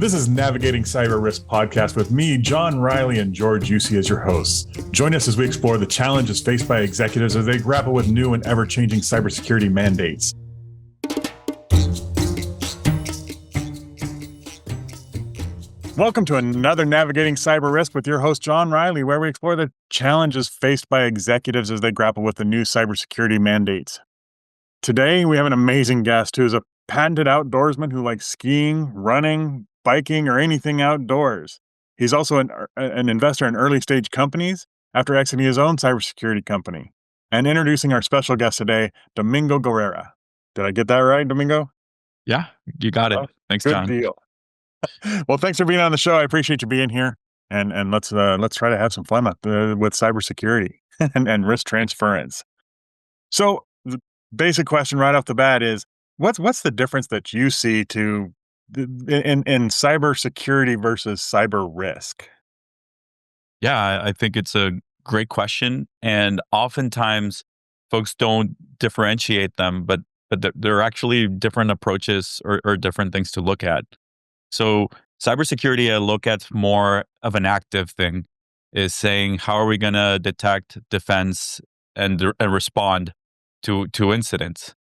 This is Navigating Cyber Risk podcast with me, John Riley, and George Usey as your hosts. Join us as we explore the challenges faced by executives as they grapple with new and ever-changing cybersecurity mandates. Welcome to another Navigating Cyber Risk with your host, John Riley, where we explore the challenges faced by executives as they grapple with the new cybersecurity mandates. Today, we have an amazing guest who is a patented outdoorsman who likes skiing, running, biking, or anything outdoors. He's also an investor in early-stage companies after exiting his own cybersecurity company. And introducing our special guest today, Domingo Guerra. Did I get that right, Domingo? Yeah, you got it. Thanks, John. Good deal. Well, thanks for being on the show. I appreciate you being here, and let's try to have some fun with cybersecurity and risk transference. So, the basic question right off the bat is, what's the difference that you see in cybersecurity versus cyber risk? Yeah, I think it's a great question, and oftentimes folks don't differentiate them, but there are actually different approaches or different things to look at. So cybersecurity, I look at more of an active thing, is saying how are we going to detect, defense, and respond to incidents.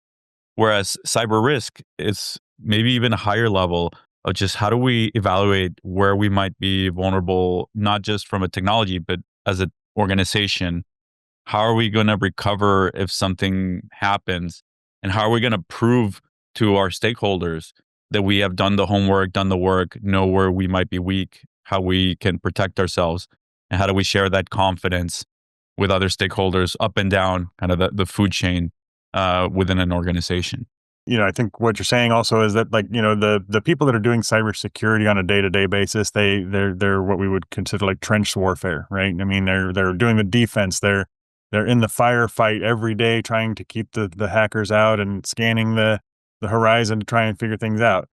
Whereas cyber risk is maybe even a higher level of just how do we evaluate where we might be vulnerable, not just from a technology, but as an organization. How are we going to recover if something happens? And how are we going to prove to our stakeholders that we have done the homework, done the work, know where we might be weak, how we can protect ourselves, and how do we share that confidence with other stakeholders up and down kind of the food chain within an organization. I think what you're saying also is that, the people that are doing cybersecurity on a day-to-day basis, they're what we would consider like trench warfare, right? I mean, they're doing the defense. They're in the firefight every day, trying to keep the hackers out and scanning the horizon to try and figure things out.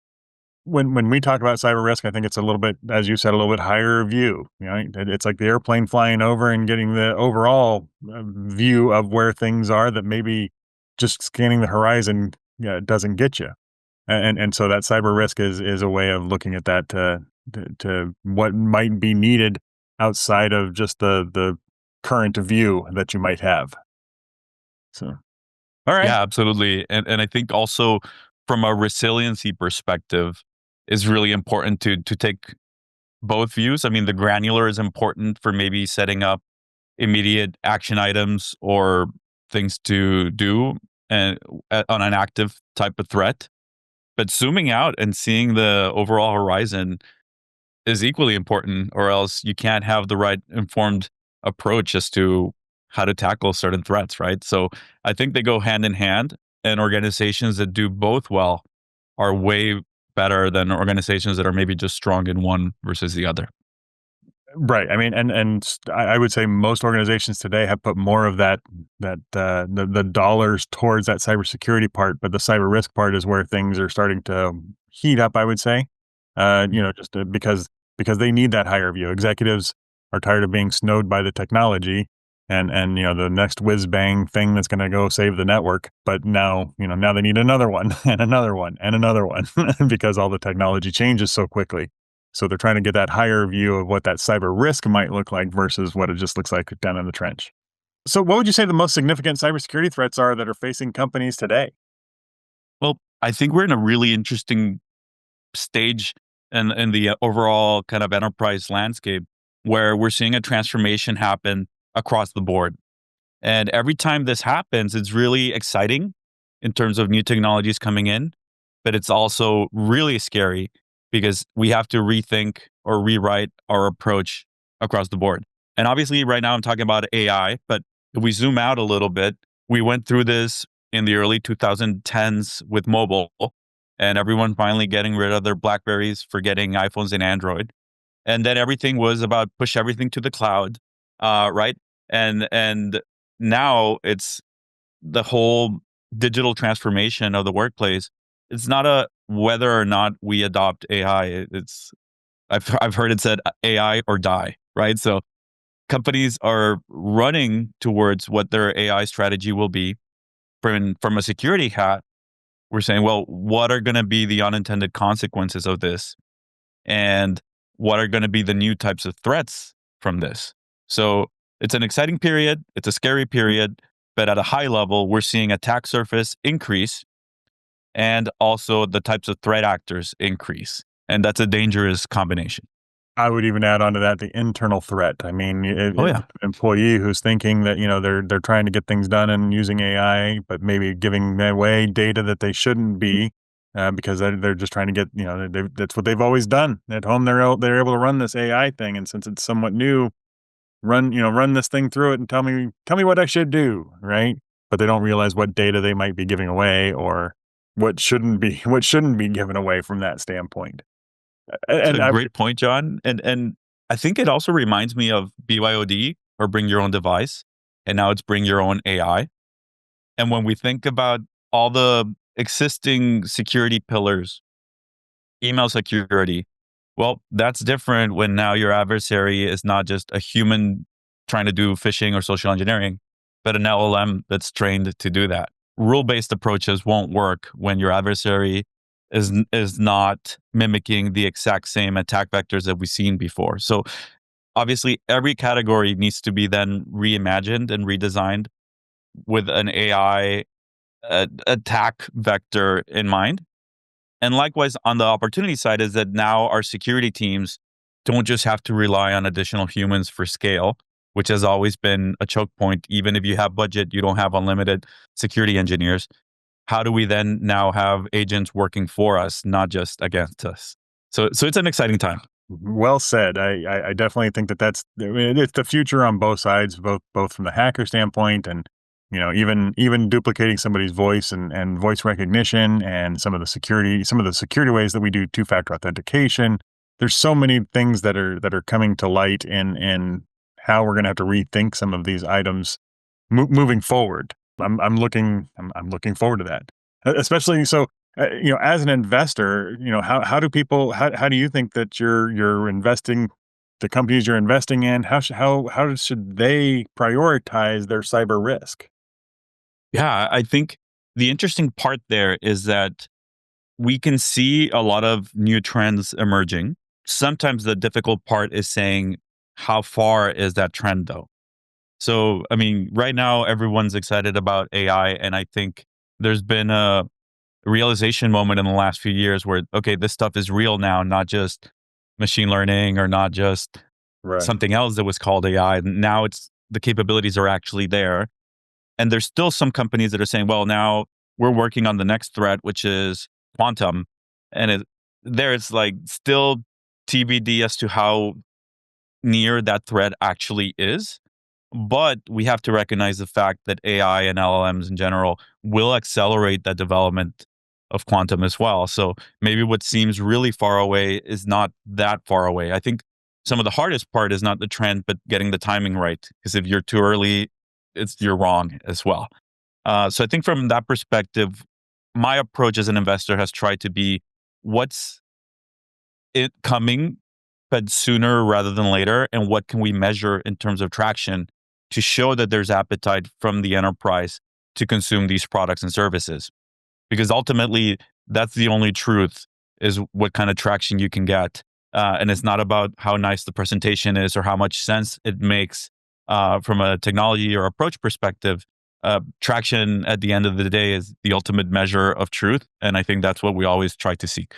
When we talk about cyber risk, I think it's a little bit, as you said, a little bit higher view. It's like the airplane flying over and getting the overall view of where things are that maybe just scanning the horizon doesn't get you. And so that cyber risk is a way of looking at that to what might be needed outside of just the current view that you might have. So. All right. Yeah, absolutely. And I think also from a resiliency perspective, is really important to take both views. I mean, the granular is important for maybe setting up immediate action items or things to do on an active type of threat. But zooming out and seeing the overall horizon is equally important, or else you can't have the right informed approach as to how to tackle certain threats, right? So I think they go hand in hand, and organizations that do both well are way better than organizations that are maybe just strong in one versus the other. Right. I mean, and I would say most organizations today have put more of the dollars towards that cybersecurity part, but the cyber risk part is where things are starting to heat up, I would say. Because they need that higher view. Executives are tired of being snowed by the technology. And the next whiz-bang thing that's going to go save the network. But now they need another one and another one and another one because all the technology changes so quickly. So they're trying to get that higher view of what that cyber risk might look like versus what it just looks like down in the trench. So what would you say the most significant cybersecurity threats are that are facing companies today? Well, I think we're in a really interesting stage in the overall kind of enterprise landscape where we're seeing a transformation happen across the board. And every time this happens, it's really exciting in terms of new technologies coming in, but it's also really scary because we have to rethink or rewrite our approach across the board. And obviously right now I'm talking about AI, but if we zoom out a little bit, we went through this in the early 2010s with mobile and everyone finally getting rid of their BlackBerries, forgetting iPhones and Android. And then everything was about push everything to the cloud. Right. And now it's the whole digital transformation of the workplace. It's not a whether or not we adopt AI. I've heard it said AI or die, right? So companies are running towards what their AI strategy will be. From a security hat, we're saying, well, what are going to be the unintended consequences of this? and what are going to be the new types of threats from this. So it's an exciting period, it's a scary period, but at a high level, we're seeing attack surface increase and also the types of threat actors increase. And that's a dangerous combination. I would even add on to that the internal threat. I mean, Oh, yeah. employee who's thinking that they're trying to get things done and using AI, but maybe giving away data that they shouldn't be because they're just trying to get that's what they've always done at home. They're able to run this AI thing, and since it's somewhat new, run this thing through it and tell me what I should do, right? But they don't realize what data they might be giving away or what shouldn't be given away from that standpoint. It's a And I great point, John. And I think it also reminds me of BYOD, or bring your own device. And now it's bring your own AI. And when we think about all the existing security pillars, email security, well, that's different when now your adversary is not just a human trying to do phishing or social engineering, but an LLM that's trained to do that. Rule-based approaches won't work when your adversary is not mimicking the exact same attack vectors that we've seen before. So obviously, every category needs to be then reimagined and redesigned with an AI attack vector in mind. And likewise, on the opportunity side, is that now our security teams don't just have to rely on additional humans for scale, which has always been a choke point. Even if you have budget, you don't have unlimited security engineers. How do we then now have agents working for us, not just against us? So it's an exciting time. Well said. I definitely think I mean, it's the future on both sides, both from the hacker standpoint and even duplicating somebody's voice and voice recognition and some of the security ways that we do two-factor authentication. There's so many things that are coming to light in how we're going to have to rethink some of these items moving forward. I'm looking forward to that, especially so. As an investor, how do you think that you're investing, the companies you're investing in, how should they prioritize their cyber risk? Yeah, I think the interesting part there is that we can see a lot of new trends emerging. Sometimes the difficult part is saying, how far is that trend though? So, I mean, right now everyone's excited about AI, and I think there's been a realization moment in the last few years where, okay, this stuff is real now, not just machine learning or not just Right. something else that was called AI. Now it's the capabilities are actually there. And there's still some companies that are saying, well, now we're working on the next threat, which is quantum. And there's like still TBD as to how near that threat actually is. But we have to recognize the fact that AI and LLMs in general will accelerate that development of quantum as well. So maybe what seems really far away is not that far away. I think some of the hardest part is not the trend, but getting the timing right. Because if you're too early, you're wrong as well. So I think from that perspective, my approach as an investor has tried to be what's it coming, but sooner rather than later, and what can we measure in terms of traction to show that there's appetite from the enterprise to consume these products and services. Because ultimately, that's the only truth, is what kind of traction you can get. And it's not about how nice the presentation is or how much sense it makes from a technology or approach perspective. Traction at the end of the day is the ultimate measure of truth. And I think that's what we always try to seek.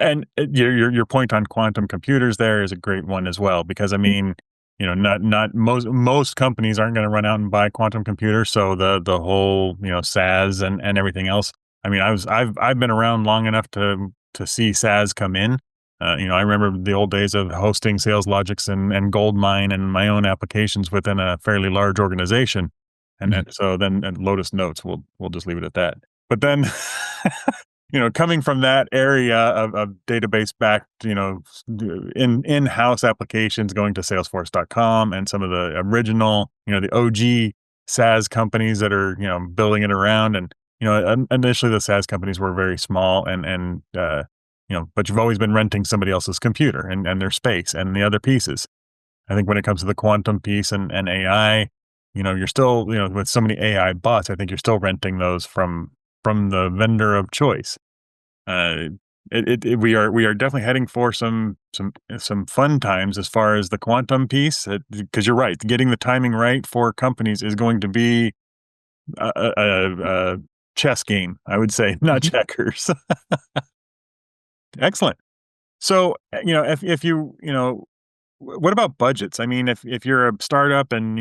And your point on quantum computers there is a great one as well, because I mean, not most companies aren't going to run out and buy quantum computers. So the whole SaaS and everything else. I mean, I've been around long enough to see SaaS come in. I remember the old days of hosting Sales Logics and Goldmine and my own applications within a fairly large organization, and Mhm. then and Lotus Notes. We'll just leave it at that. But then coming from that area of database backed, in-house applications, going to salesforce.com and some of the original, the OG SaaS companies that are, building it around. And, initially the SaaS companies were very small but you've always been renting somebody else's computer and their space and the other pieces. I think when it comes to the quantum piece and AI, you're still, with so many AI bots, I think you're still renting those from the vendor of choice. Uh, we are definitely heading for some fun times as far as the quantum piece, because you're right, getting the timing right for companies is going to be a chess game, I would say, not Mhm. checkers. Excellent. So, if what about budgets? I mean, if you're a startup and,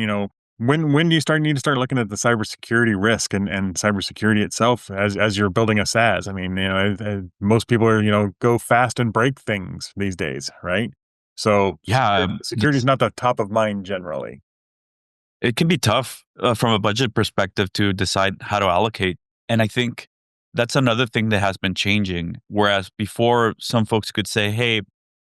when do you need to start looking at the cybersecurity risk and cybersecurity itself as you're building a SaaS? I mean, most people are, go fast and break things these days, right? So Yeah, security is not the top of mind generally. it can be tough from a budget perspective to decide how to allocate. And I think that's another thing that has been changing. Whereas before, some folks could say, hey,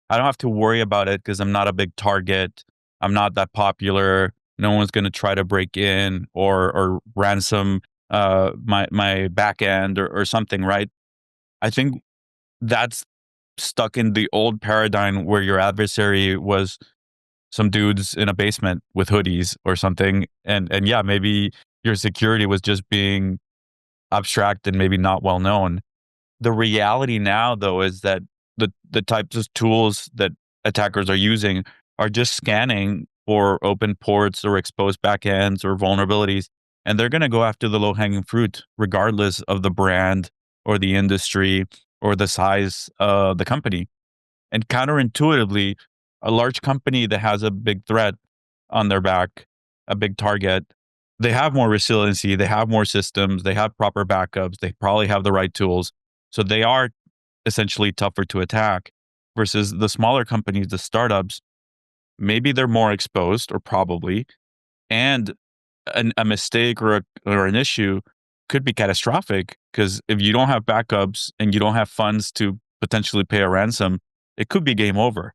I don't have to worry about it because I'm not a big target. I'm not that popular. No one's going to try to break in or ransom my back end or something, right? I think that's stuck in the old paradigm where your adversary was some dudes in a basement with hoodies or something. And yeah, maybe your security was just being abstract and maybe not well known. The reality now though is that the types of tools that attackers are using are just scanning for open ports or exposed backends or vulnerabilities. And they're going to go after the low hanging fruit, regardless of the brand or the industry or the size of the company. And counterintuitively, a large company that has a big threat on their back, a big target, they have more resiliency, they have more systems, they have proper backups, they probably have the right tools. So they are essentially tougher to attack versus the smaller companies, the startups, maybe they're more exposed or probably, and a mistake or an issue could be catastrophic because if you don't have backups and you don't have funds to potentially pay a ransom, it could be game over.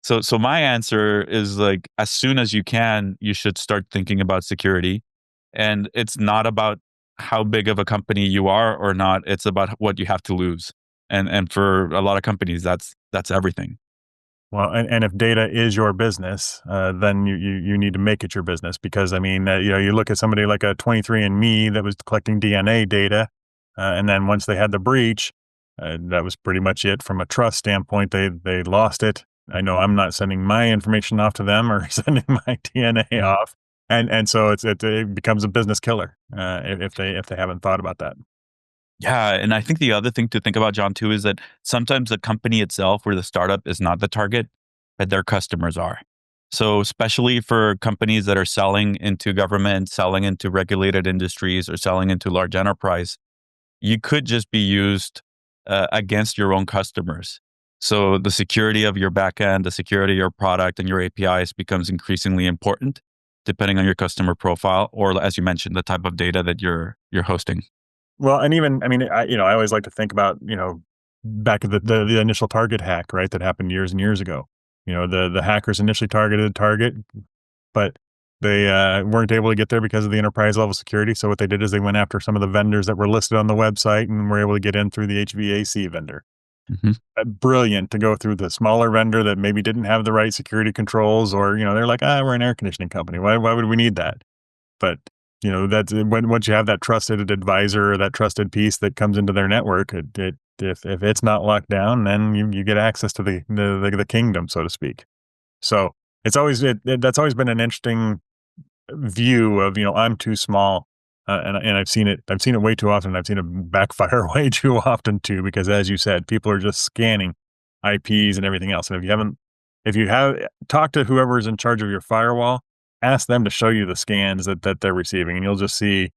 So my answer is like as soon as you can, you should start thinking about security. And it's not about how big of a company you are or not. It's about what you have to lose. And for a lot of companies, that's everything. Well, and if data is your business, then you need to make it your business because I mean, you look at somebody like a 23andMe that was collecting DNA data, and then once they had the breach, that was pretty much it from a trust standpoint. They lost it. I know I'm not sending my information off to them or sending my DNA Mhm. off, and so it becomes a business killer if they haven't thought about that. Yeah, and I think the other thing to think about, John, too, is that sometimes the company itself or the startup is not the target, but their customers are. So, especially for companies that are selling into government, selling into regulated industries, or selling into large enterprise, you could just be used against your own customers. So, the security of your backend, the security of your product, and your APIs becomes increasingly important, depending on your customer profile, or as you mentioned, the type of data that you're hosting. Well, and even I mean, I always like to think about back at the initial Target hack, right? That happened years and years ago. The hackers initially targeted Target, but they weren't able to get there because of the enterprise level security. So what they did is they went after some of the vendors that were listed on the website and were able to get in through the HVAC vendor. Mhm. Brilliant to go through the smaller vendor that maybe didn't have the right security controls, or they're like, we're an air conditioning company. Why would we need that? But that's when once you have that trusted advisor or that trusted piece that comes into their network, if it's not locked down, then you get access to the kingdom, so to speak. So that's always been an interesting view of I'm too small, and I've seen it way too often. I've seen it backfire way too often too, because as you said, people are just scanning IPs and everything else. And if you have talked to whoever is in charge of your firewall, ask them to show you the scans that they're receiving, and you'll just see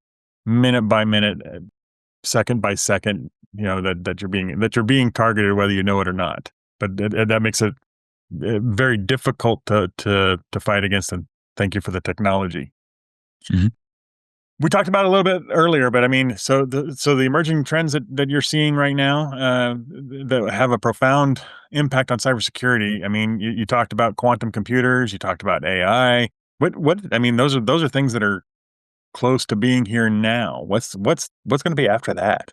minute by minute, second by second, that you're being targeted, whether you know it or not. But that makes it very difficult to fight against. And thank you for the technology. Mhm. We talked about it a little bit earlier, but I mean, so the emerging trends that you're seeing right now that have a profound impact on cybersecurity. I mean, you talked about quantum computers, you talked about AI. What I mean, those are things that are close to being here now. What's going to be after that?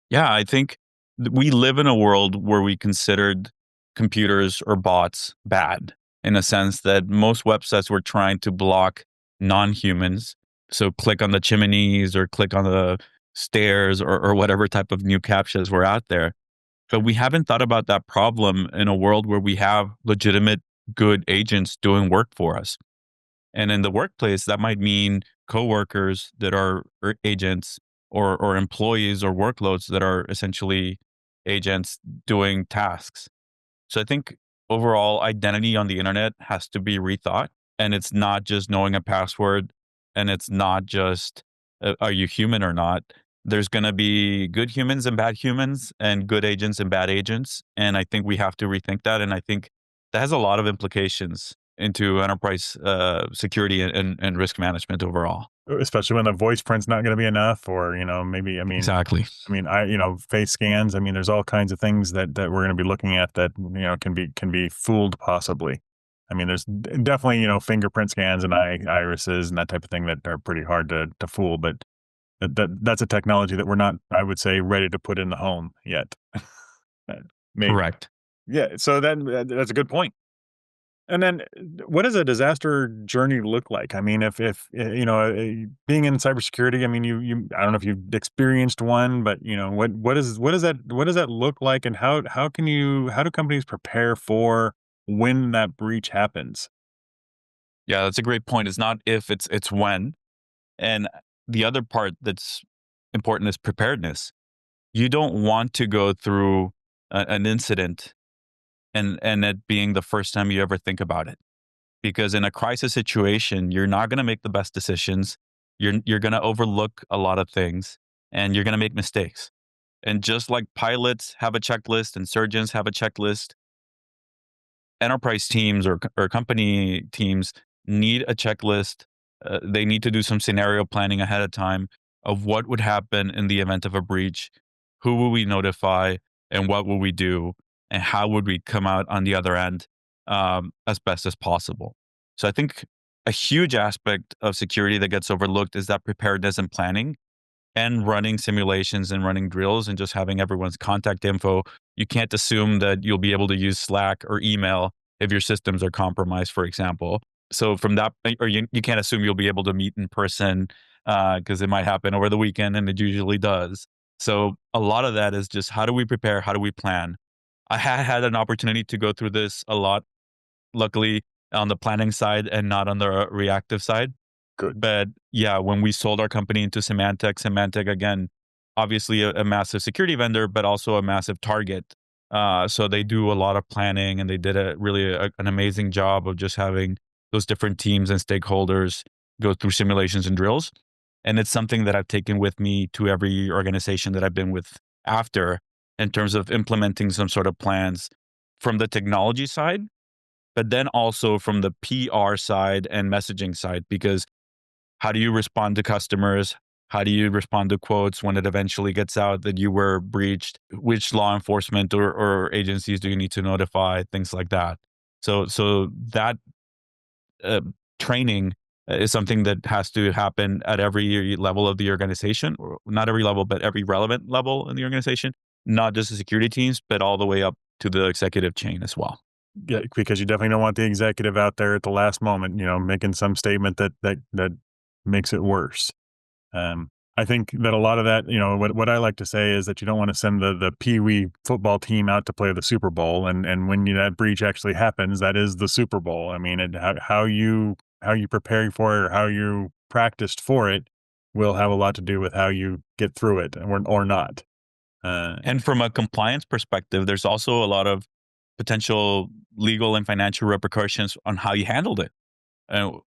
Yeah, I think we live in a world where we considered computers or bots bad in a sense that most websites were trying to block non-humans. So click on the chimneys or click on the stairs or whatever type of new captchas were out there. But we haven't thought about that problem in a world where we have legitimate good agents doing work for us. And in the workplace, that might mean coworkers that are agents, or employees or workloads that are essentially agents doing tasks. So I think overall identity on the internet has to be rethought. And it's not just knowing a password, and it's not just are you human or not. There's going to be good humans and bad humans, and good agents and bad agents. And I think we have to rethink that. And I think that has a lot of implications into enterprise security and risk management overall. Especially when the voice print's not going to be enough, or maybe Exactly. face scans. There's all kinds of things that we're going to be looking at that can be fooled possibly. There's definitely fingerprint scans and irises and that type of thing that are pretty hard to fool, but that's a technology that we're not, I would say, ready to put in the home yet. Maybe. Correct. Yeah. So then that's a good point. And then, what does a disaster journey look like? Being in cybersecurity, I don't know if you've experienced one, but what does that look like, and how do companies prepare for when that breach happens? Yeah, that's a great point. It's not if, it's when. And the other part that's important is preparedness. You don't want to go through an incident and it being the first time you ever think about it. Because in a crisis situation, you're not going to make the best decisions. You're going to overlook a lot of things, and you're going to make mistakes. And just like pilots have a checklist and surgeons have a checklist, enterprise teams or company teams need a checklist. They need to do some scenario planning ahead of time of what would happen in the event of a breach, who will we notify, and what will we do, and how would we come out on the other end as best as possible. So I think a huge aspect of security that gets overlooked is that preparedness and planning, and running simulations and running drills and just having everyone's contact info. You can't assume that you'll be able to use Slack or email if your systems are compromised, for example. So from that, or you can't assume you'll be able to meet in person because it might happen over the weekend, and it usually does. So a lot of that is just how do we prepare? How do we plan? I had an opportunity to go through this a lot, luckily on the planning side and not on the reactive side. Good. But yeah, when we sold our company into Symantec again, obviously a massive security vendor, but also a massive target. So they do a lot of planning, and they did an amazing job of just having those different teams and stakeholders go through simulations and drills. And it's something that I've taken with me to every organization that I've been with after, in terms of implementing some sort of plans from the technology side, but then also from the PR side and messaging side, because how do you respond to customers? How do you respond to quotes when it eventually gets out that you were breached? Which law enforcement or agencies do you need to notify? Things like that. So that uh, training is something that has to happen at every level of the organization, or not every level, but every relevant level in the organization, not just the security teams, but all the way up to the executive chain as well. Yeah, because you definitely don't want the executive out there at the last moment, making some statement that makes it worse. I think that a lot of that, what I like to say is that you don't want to send the Pee Wee football team out to play the Super Bowl, and when that breach actually happens, that is the Super Bowl. How you prepare for it, or how you practiced for it, will have a lot to do with how you get through it, or not. Uh, And from a compliance perspective, there's also a lot of potential legal and financial repercussions on how you handled it.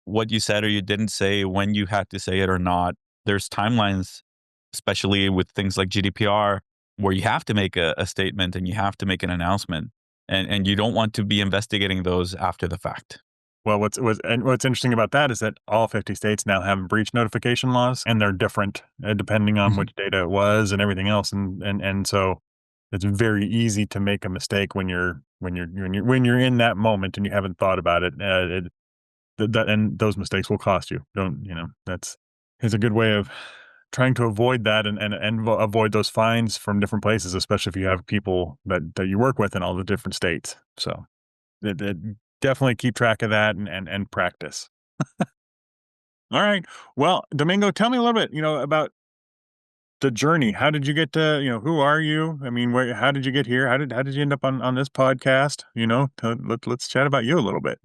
What you said or you didn't say, when you had to say it or not. There's timelines, especially with things like GDPR, where you have to make a statement and you have to make an announcement. And you don't want to be investigating those after the fact. Well, what's interesting about that is that all 50 states now have breach notification laws, and they're different depending on Mhm. which data it was and everything else, and so it's very easy to make a mistake when you're in that moment and you haven't thought about it. And those mistakes will cost you. Don't that's is a good way of trying to avoid that, and avoid those fines from different places, especially if you have people that you work with in all the different states. So it definitely keep track of that, and practice. All right. Well, Domingo, tell me a little bit, about the journey. How did you get to, who are you? I mean, how did you get here? How did you end up on this podcast? Let's chat about you a little bit.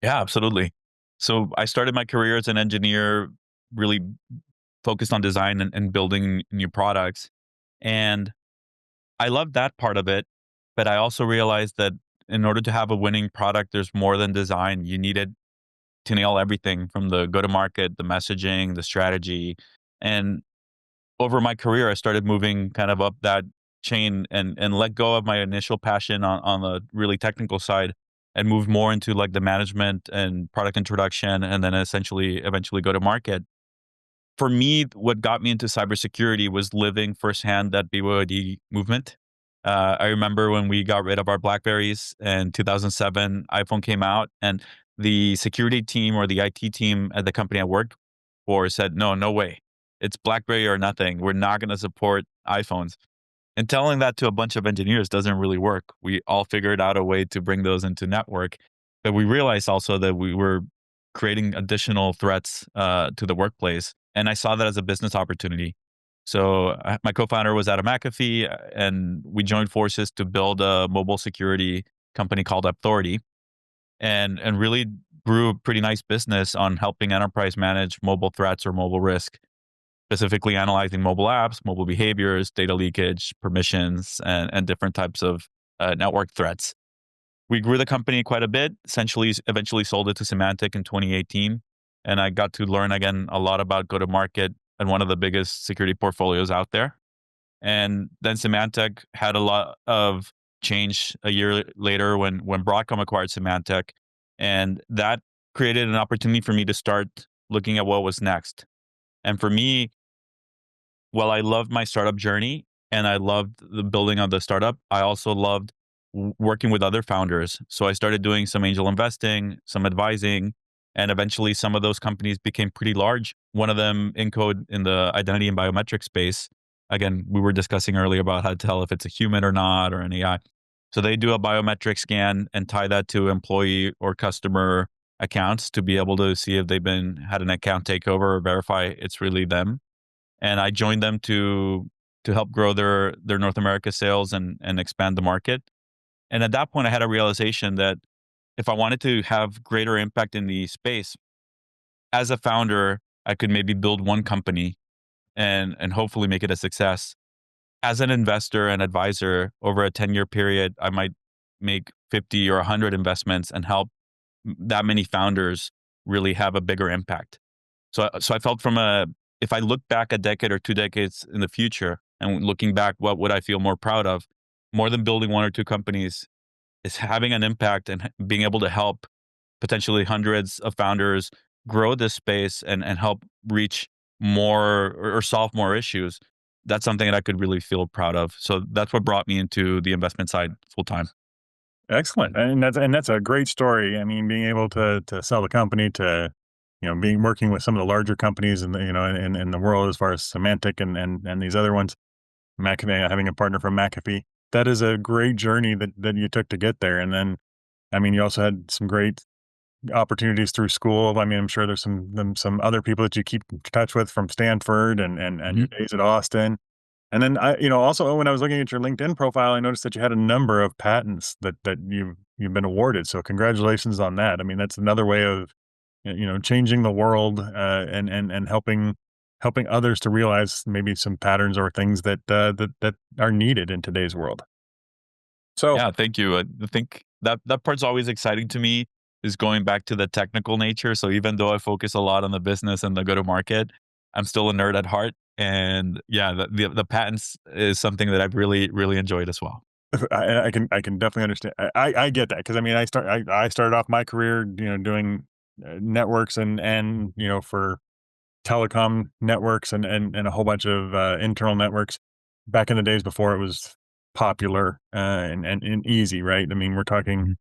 Yeah, absolutely. So I started my career as an engineer, really focused on design and building new products. And I loved that part of it. But I also realized that in order to have a winning product, there's more than design. You needed to nail everything from the go to market, the messaging, the strategy. And over my career, I started moving kind of up that chain and let go of my initial passion on the really technical side and moved more into like the management and product introduction and then essentially eventually go to market. For me, what got me into cybersecurity was living firsthand that BYOD movement. I remember when we got rid of our Blackberries in 2007, iPhone came out, and the security team or the IT team at the company I worked for said, "No, no way. It's BlackBerry or nothing. We're not going to support iPhones." And telling that to a bunch of engineers doesn't really work. We all figured out a way to bring those into network, but we realized also that we were creating additional threats to the workplace, and I saw that as a business opportunity. So my co-founder was at a McAfee, and we joined forces to build a mobile security company called Authority, and really grew a pretty nice business on helping enterprise manage mobile threats or mobile risk, specifically analyzing mobile apps, mobile behaviors, data leakage, permissions, and different types of network threats. We grew the company quite a bit, essentially, eventually sold it to Symantec in 2018. And I got to learn again a lot about go to market and one of the biggest security portfolios out there. And then Symantec had a lot of change a year later when Broadcom acquired Symantec. And that created an opportunity for me to start looking at what was next. And for me, while I loved my startup journey and I loved the building of the startup, I also loved working with other founders. So I started doing some angel investing, some advising, and eventually some of those companies became pretty large. One of them, Encode, in the identity and biometric space. Again, we were discussing earlier about how to tell if it's a human or not or an AI. So they do a biometric scan and tie that to employee or customer accounts to be able to see if they've been had an account takeover or verify it's really them. And I joined them to help grow their North America sales and expand the market. And at that point, I had a realization that if I wanted to have greater impact in the space, as a founder, I could maybe build one company and hopefully make it a success. As an investor and advisor over a 10-year period, I might make 50 or 100 investments and help that many founders really have a bigger impact. So I felt if I look back a decade or 2 decades in the future and looking back, what would I feel more proud of? More than building one or two companies is having an impact and being able to help potentially hundreds of founders grow this space and help reach more or solve more issues. That's something that I could really feel proud of. So that's what brought me into the investment side full time. Excellent, and that's a great story. I mean, being able to sell the company to, being working with some of the larger companies in the in the world as far as Symantec and these other ones, McAfee, having a partner from McAfee. That is a great journey that you took to get there. And then, I mean, you also had some great opportunities through school. I mean, I'm sure there's some other people that you keep in touch with from Stanford and your Mhm. days at Austin. And then also when I was looking at your LinkedIn profile, I noticed that you had a number of patents that you've been awarded. So congratulations on that. I mean, that's another way of changing the world and helping others to realize maybe some patterns or things that are needed in today's world. So Yeah, thank you. I think that part's always exciting to me is going back to the technical nature. So even though I focus a lot on the business and the go to market, I'm still a nerd at heart. And yeah, the patents is something that I've really enjoyed as well. I can definitely understand. I get that because I mean I started off my career doing networks and for telecom networks and a whole bunch of internal networks back in the days before it was popular and easy, right? I mean, we're talking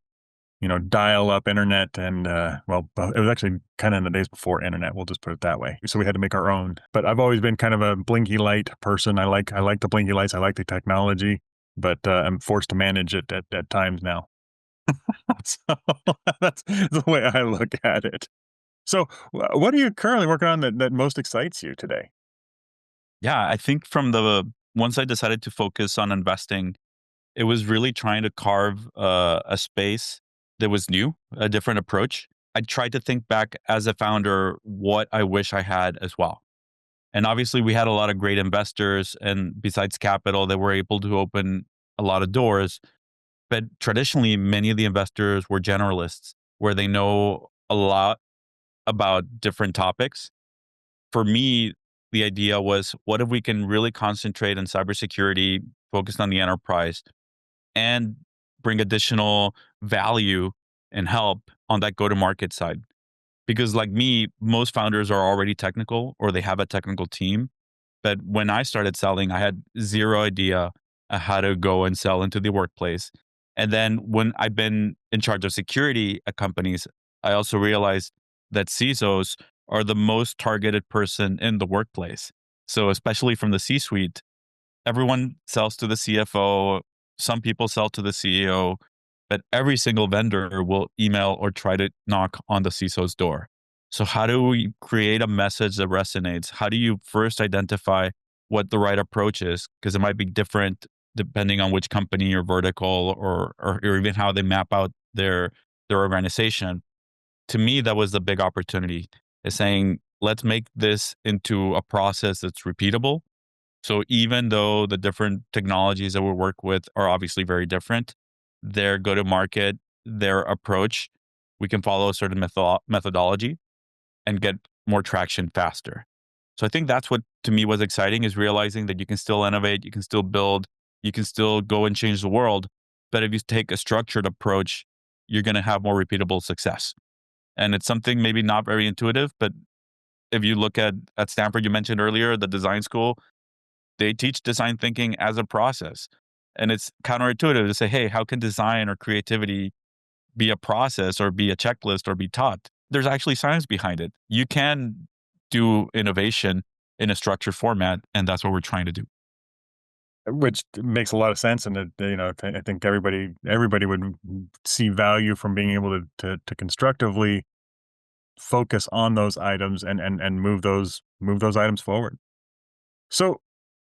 Mhm. dial up internet and it was actually kind of in the days before internet. We'll just put it that way. So we had to make our own. But I've always been kind of a blinky light person. I like the blinky lights. I like the technology, but I'm forced to manage it at times now. So that's the way I look at it. So, what are you currently working on that most excites you today? Yeah, I think from the once I decided to focus on investing, it was really trying to carve a space that was new, a different approach. I tried to think back as a founder what I wish I had as well. And obviously, we had a lot of great investors, and besides capital, that were able to open a lot of doors. But traditionally, many of the investors were generalists, where they know a lot about different topics. For me, the idea was, what if we can really concentrate on cybersecurity, focused on the enterprise, and bring additional value and help on that go to market side? Because, like me, most founders are already technical or they have a technical team. But when I started selling, I had zero idea how to go and sell into the workplace. And then when I've been in charge of security at companies, I also realized that CISOs are the most targeted person in the workplace. So, especially from the C suite, everyone sells to the CFO. Some people sell to the CEO, but every single vendor will email or try to knock on the CISO's door. So, how do we create a message that resonates? How do you first identify what the right approach is? Because it might be different depending on which company or vertical, or even how they map out their organization. To me, that was the big opportunity, is saying, let's make this into a process that's repeatable. So even though the different technologies that we work with are obviously very different, their go to market, their approach, we can follow a certain methodology and get more traction faster. So I think that's what to me was exciting, is realizing that you can still innovate, you can still build, you can still go and change the world. But if you take a structured approach, you're going to have more repeatable success. And it's something maybe not very intuitive, but if you look at Stanford, you mentioned earlier, the design school, they teach design thinking as a process. And it's counterintuitive to say, hey, how can design or creativity be a process or be a checklist or be taught? There's actually science behind it. You can do innovation in a structured format, and that's what we're trying to do. Which makes a lot of sense, and I think everybody would see value from being able to constructively focus on those items and move those items forward. So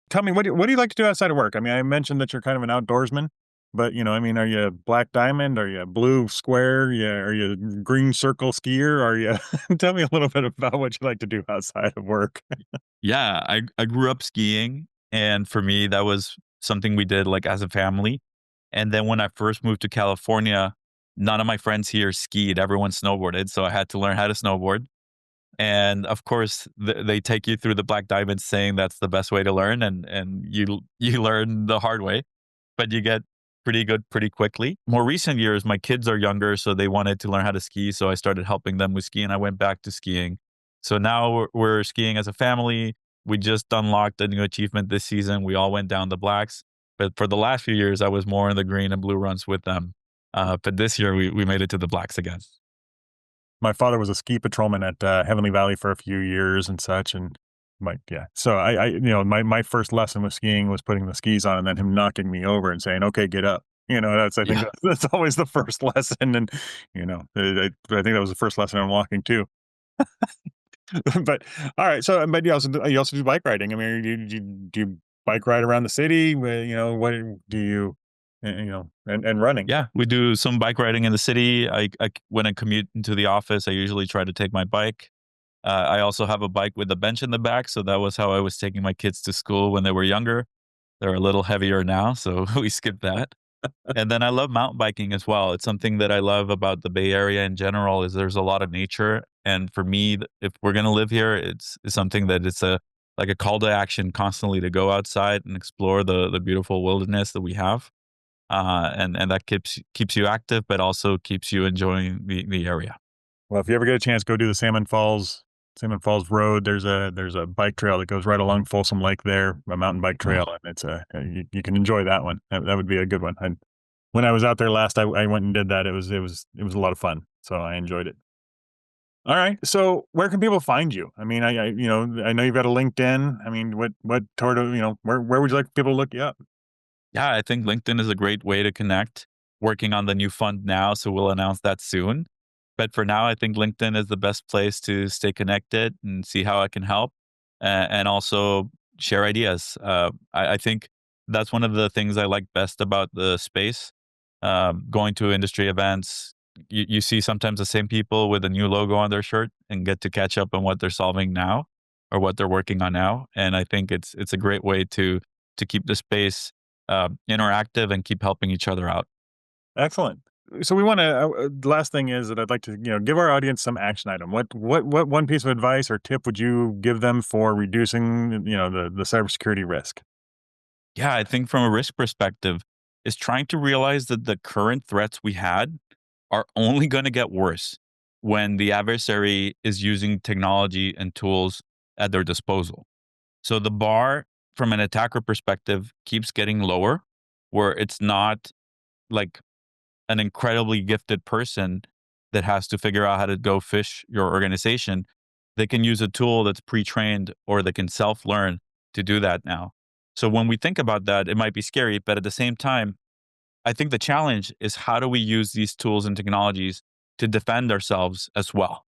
tell me, what do you like to do outside of work? I mean, I mentioned that you're kind of an outdoorsman, but I mean, are you a black diamond? Are you a blue square? Yeah, are you a green circle skier? Are you? Tell me a little bit about what you like to do outside of work. Yeah, I grew up skiing, and for me, that was something we did like as a family. And then when I first moved to California, none of my friends here skied. Everyone snowboarded, so I had to learn how to snowboard. And of course, they take you through the black diamond, saying that's the best way to learn, and you learn the hard way, but you get pretty good pretty quickly. More recent years, my kids are younger, so they wanted to learn how to ski, so I started helping them with skiing. I went back to skiing. So now we're skiing as a family. We just unlocked a new achievement this season. We all went down the blacks, but for the last few years, I was more in the green and blue runs with them. But this year, we made it to the blacks again. My father was a ski patrolman at Heavenly Valley for a few years and such, and yeah. So my first lesson with skiing was putting the skis on, and then him knocking me over and saying, "Okay, get up." That's I think Yeah. that's always the first lesson, and I think that was the first lesson on walking too. But all right, so but you also do bike riding. I mean, do you bike ride around the city? What do you, and running? Yeah, we do some bike riding in the city. When I commute into the office, I usually try to take my bike. I also have a bike with a bench in the back, so that was how I was taking my kids to school when they were younger. They're a little heavier now, so we skipped that. And then I love mountain biking as well. It's something that I love about the Bay Area in general, is there's a lot of nature, and for me, if we're gonna live here, it's something that it's a like a call to action constantly to go outside and explore the beautiful wilderness that we have. And that keeps you active, but also keeps you enjoying the area. Well, if you ever get a chance, go do the Salmon Falls Road. There's a bike trail that goes right along Folsom Lake there, a mountain bike trail, Oh, and you can enjoy that one. That would be a good one. When I was out there last, I went and did that. It was a lot of fun, so I enjoyed it. All right, so where can people find you? I mean, I know you've got a LinkedIn. I mean, what sort of where would you like people to look you up? yeah, I think LinkedIn is a great way to connect. Working on the new fund now, so we'll announce that soon. But for now, I think LinkedIn is the best place to stay connected and see how I can help. And also, share ideas. I think that's one of the things I like best about the space. Going to industry events, you see sometimes the same people with a new logo on their shirt and get to catch up on what they're solving now or what they're working on now. And I think it's a great way to keep the space interactive and keep helping each other out. Excellent. So we want to. The last thing is that I'd like to, give our audience some action item. What one piece of advice or tip would you give them for reducing, the cybersecurity risk? Yeah, I think from a risk perspective, is trying to realize that the current threats we had are only going to get worse when the adversary is using technology and tools at their disposal. So the bar from an attacker perspective keeps getting lower, where it's not like an incredibly gifted person that has to figure out how to go fish your organization. They can use a tool that's pre-trained or they can self-learn to do that now. So when we think about that, it might be scary, but at the same time, I think the challenge is how do we use these tools and technologies to defend ourselves as well?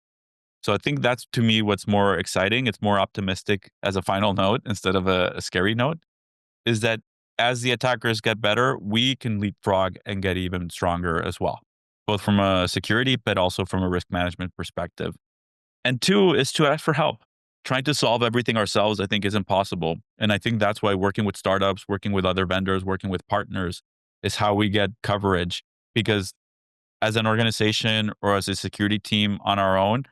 So I think that's, to me, what's more exciting. It's more optimistic as a final note instead of a scary note, is that as the attackers get better, we can leapfrog and get even stronger as well, both from a security, but also from a risk management perspective. And two is to ask for help. Trying to solve everything ourselves, I think, is impossible. And I think that's why working with startups, working with other vendors, working with partners is how we get coverage. Because as an organization or as a security team on our own,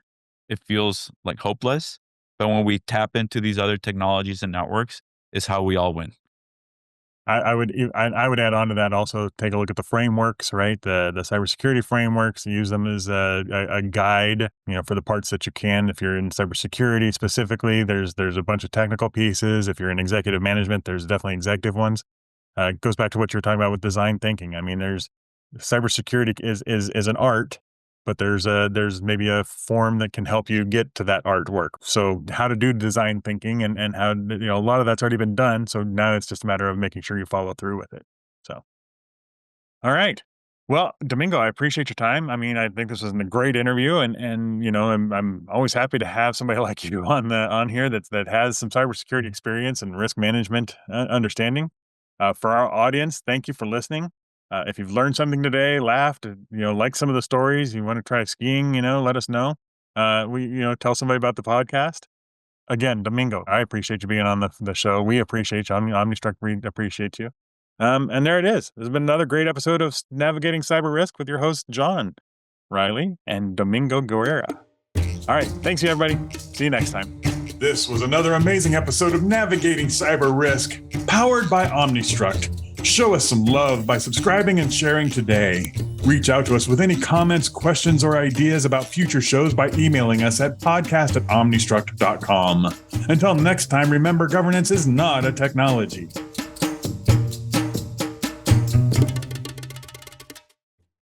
it feels like hopeless. But when we tap into these other technologies and networks, is how we all win. I would add on to that also, take a look at the frameworks, right? The cybersecurity frameworks, use them as a guide, for the parts that you can. If you're in cybersecurity specifically, there's a bunch of technical pieces. If you're in executive management, there's definitely executive ones. It goes back to what you were talking about with design thinking. I mean, there's cybersecurity is an art, but there's maybe a form that can help you get to that artwork. So how to do design thinking and how, a lot of that's already been done. So now it's just a matter of making sure you follow through with it. So, all right. Well, Domingo, I appreciate your time. I mean, I think this was a great interview, and I'm always happy to have somebody like you on here that has some cybersecurity experience and risk management understanding. For our audience, thank you for listening. If you've learned something today, laughed, like some of the stories, you want to try skiing, let us know. Tell somebody about the podcast. Again, Domingo, I appreciate you being on the show. We appreciate you. Omnistruct, we appreciate you. And there it is. There's been another great episode of Navigating Cyber Risk with your hosts, John, Riley, and Domingo Guerra. All right. Thanks, everybody. See you next time. This was another amazing episode of Navigating Cyber Risk, powered by Omnistruct. Show us some love by subscribing and sharing today. Reach out to us with any comments, questions, or ideas about future shows by emailing us at podcast@omnistruct.com. Until next time, remember, governance is not a technology.